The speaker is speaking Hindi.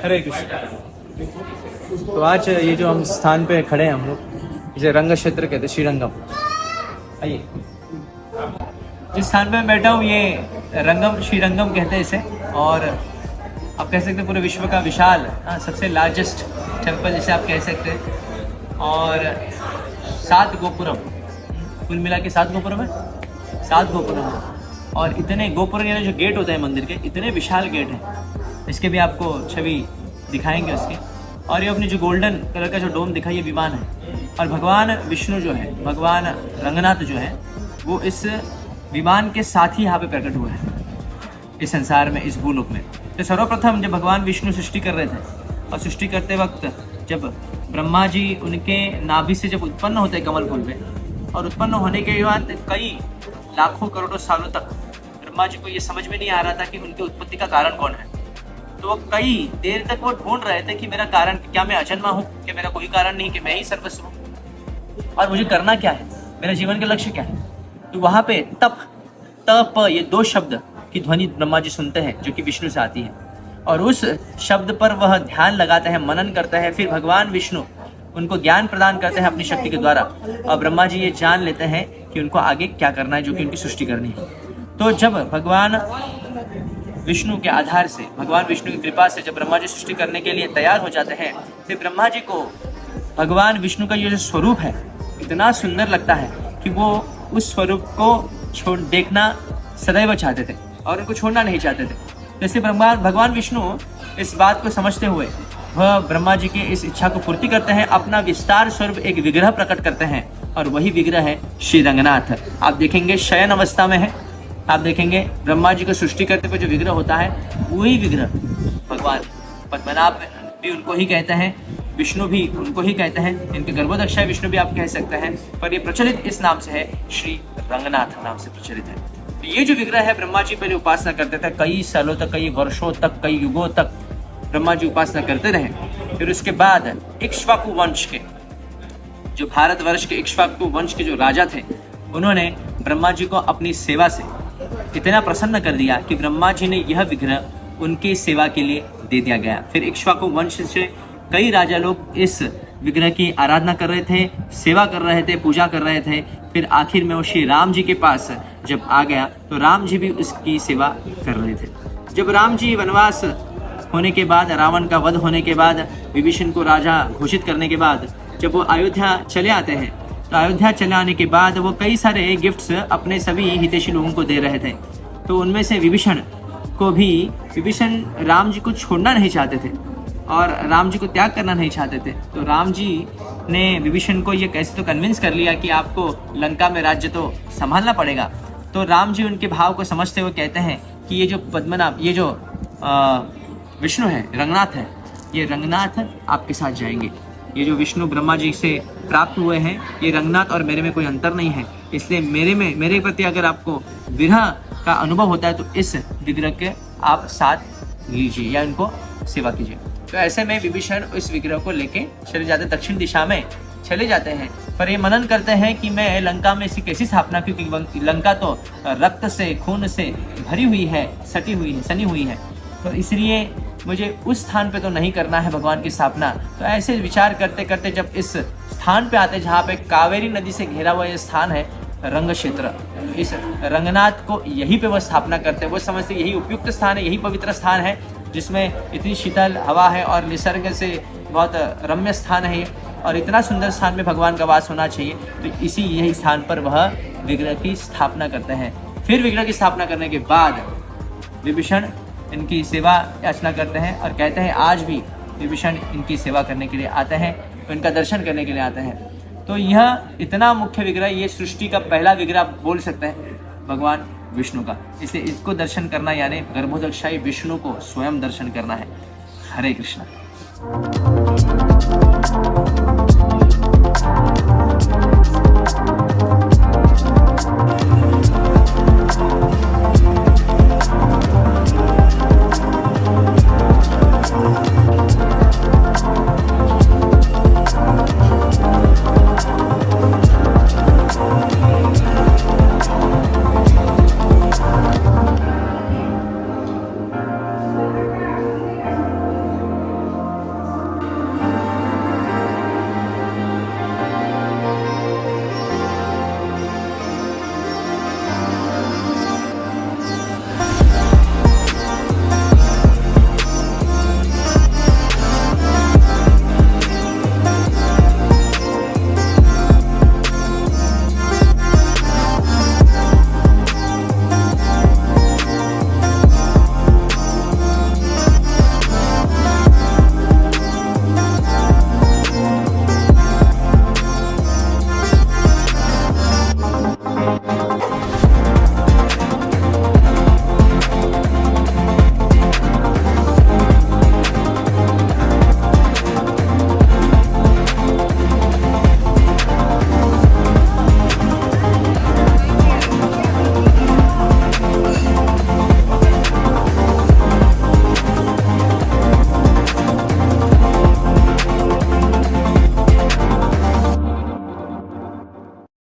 हरे कृष्ण। तो आज ये जो हम स्थान पे खड़े हैं हम लोग, इसे रंग क्षेत्र कहते हैं, श्रीरंगम। आइए, जिस स्थान पे मैं बैठा हूँ ये रंगम, श्रीरंगम कहते हैं इसे। और आप कह सकते हैं पूरे विश्व का विशाल सबसे लार्जेस्ट टेम्पल जिसे आप कह सकते हैं। और 7 गोपुरम, कुल मिला के 7 गोपुरम है, 7 गोपुरम है। और इतने गोपुरम यानी जो गेट होते हैं मंदिर के, इतने विशाल गेट हैं। इसके भी आपको छवि दिखाएंगे उसकी। और ये अपनी जो गोल्डन कलर का जो डोम दिखा, ये विमान है। और भगवान विष्णु जो है, भगवान रंगनाथ जो है, वो इस विमान के साथ ही यहाँ पे प्रकट हुए हैं इस संसार में, इस भूलोक में। तो सर्वप्रथम जब भगवान विष्णु सृष्टि कर रहे थे, और सृष्टि करते वक्त जब ब्रह्मा जी उनके नाभि से जब उत्पन्न होते हैं कमल फूल में, और उत्पन्न होने के बाद कई लाखों करोड़ों सालों तक ब्रह्मा जी को ये समझ में नहीं आ रहा था कि उनकी उत्पत्ति का कारण कौन है। तो वो कई देर तक वो ढूंढ रहे थे कि मेरा कारण क्या, मैं अजन्मा हूँ, कि मेरा कोई कारण नहीं, कि मैं ही सर्वस्व हूँ, और मुझे करना क्या है, मेरा जीवन का लक्ष्य क्या है। तो वहाँ पे तप ये 2 शब्द की ध्वनि ब्रह्मा जी सुनते हैं, जो कि विष्णु से आती है। और उस शब्द पर वह ध्यान लगाते हैं, मनन करते हैं। फिर भगवान विष्णु उनको ज्ञान प्रदान करते हैं अपनी शक्ति के द्वारा। और ब्रह्मा जी ये जान लेते हैं कि उनको आगे क्या करना है, जो कि उनकी सृष्टि करनी है। तो जब भगवान विष्णु के आधार से, भगवान विष्णु की कृपा से जब ब्रह्मा जी सृष्टि करने के लिए तैयार हो जाते हैं, फिर ब्रह्मा जी को भगवान विष्णु का ये जो स्वरूप है इतना सुंदर लगता है कि वो उस स्वरूप को देखना सदैव चाहते थे और उनको छोड़ना नहीं चाहते थे। जैसे भगवान विष्णु इस बात को समझते हुए वह ब्रह्मा जी की इस इच्छा को पूर्ति करते हैं, अपना विस्तार स्वरूप एक विग्रह प्रकट करते हैं। और वही विग्रह है श्री रंगनाथ। आप देखेंगे शयन अवस्था में है, आप देखेंगे ब्रह्मा जी को सृष्टि करते हुए जो विग्रह होता है, वही विग्रह भगवान पद्मनाभ भी उनको ही कहते हैं, विष्णु भी उनको ही कहते हैं। इनके गर्भोदक्षाय विष्णु भी आप कह सकते हैं, पर ये प्रचलित इस नाम से है, श्री रंगनाथ नाम से प्रचलित है। तो ये जो विग्रह है, ब्रह्मा जी पहले उपासना करते थे, कई सालों तक, कई वर्षों तक, कई युगों तक ब्रह्मा जी उपासना करते रहे। फिर उसके बाद इक्ष्वाकु वंश के, जो भारतवर्ष के इक्ष्वाकु वंश के जो राजा थे, उन्होंने ब्रह्मा जी को अपनी सेवा से इतना प्रसन्न कर दिया कि ब्रह्मा जी ने यह विग्रह उनकी सेवा के लिए दे दिया गया। फिर इक्ष्वाकु वंश से कई राजा लोग इस विग्रह की आराधना कर रहे थे, सेवा कर रहे थे, पूजा कर रहे थे। फिर आखिर में वो श्री राम जी के पास जब आ गया, तो राम जी भी उसकी सेवा कर रहे थे। जब राम जी वनवास होने के बाद, रावण का वध होने के बाद, विभीषण को राजा घोषित करने के बाद, जब वो अयोध्या चले आते हैं, तो अयोध्या चले आने के बाद वो कई सारे गिफ्ट्स अपने सभी हितैषी लोगों को दे रहे थे। तो उनमें से विभीषण को भी, विभीषण राम जी को छोड़ना नहीं चाहते थे और राम जी को त्याग करना नहीं चाहते थे। तो राम जी ने विभीषण को ये कैसे तो कन्विंस कर लिया कि आपको लंका में राज्य तो संभालना पड़ेगा। तो राम जी उनके भाव को समझते हुए कहते हैं कि ये जो पद्मनाभ, ये जो विष्णु है, रंगनाथ है, ये रंगनाथ आपके साथ जाएंगे। ये जो विष्णु ब्रह्मा जी से प्राप्त हुए हैं, ये रंगनाथ और मेरे में कोई अंतर नहीं है। इसलिए मेरे प्रति अगर आपको विरह का अनुभव होता है, तो इस विग्रह के आप साथ लीजिए या इनको सेवा कीजिए। तो ऐसे में विभीषण इस विग्रह को लेके चले जाते, दक्षिण दिशा में चले जाते हैं। पर ये मनन करते हैं कि मैं लंका में इसकी कैसी स्थापना, क्योंकि लंका तो रक्त से, खून से भरी हुई है, सनी हुई है। तो इसलिए मुझे उस स्थान पे तो नहीं करना है भगवान की स्थापना। तो ऐसे विचार करते करते जब इस स्थान पे आते, जहाँ पे कावेरी नदी से घिरा हुआ ये स्थान है, रंग क्षेत्र, इस रंगनाथ को यहीं पे वो स्थापना करते हैं। वो समझते यही उपयुक्त स्थान है, यही पवित्र स्थान है, जिसमें इतनी शीतल हवा है और निसर्ग से बहुत रम्य स्थान है, और इतना सुंदर स्थान में भगवान का वास होना चाहिए। तो यही स्थान पर वह विग्रह की स्थापना करते हैं। फिर विग्रह की स्थापना करने के बाद विभीषण इनकी सेवा याचना करते हैं और कहते हैं आज भी विभीषण इनकी सेवा करने के लिए आते हैं, तो इनका दर्शन करने के लिए आते हैं। तो यह इतना मुख्य विग्रह, ये सृष्टि का पहला विग्रह आप बोल सकते हैं भगवान विष्णु का। इसलिए इसको दर्शन करना यानी गर्भोदक्षाई विष्णु को स्वयं दर्शन करना है। हरे कृष्णा।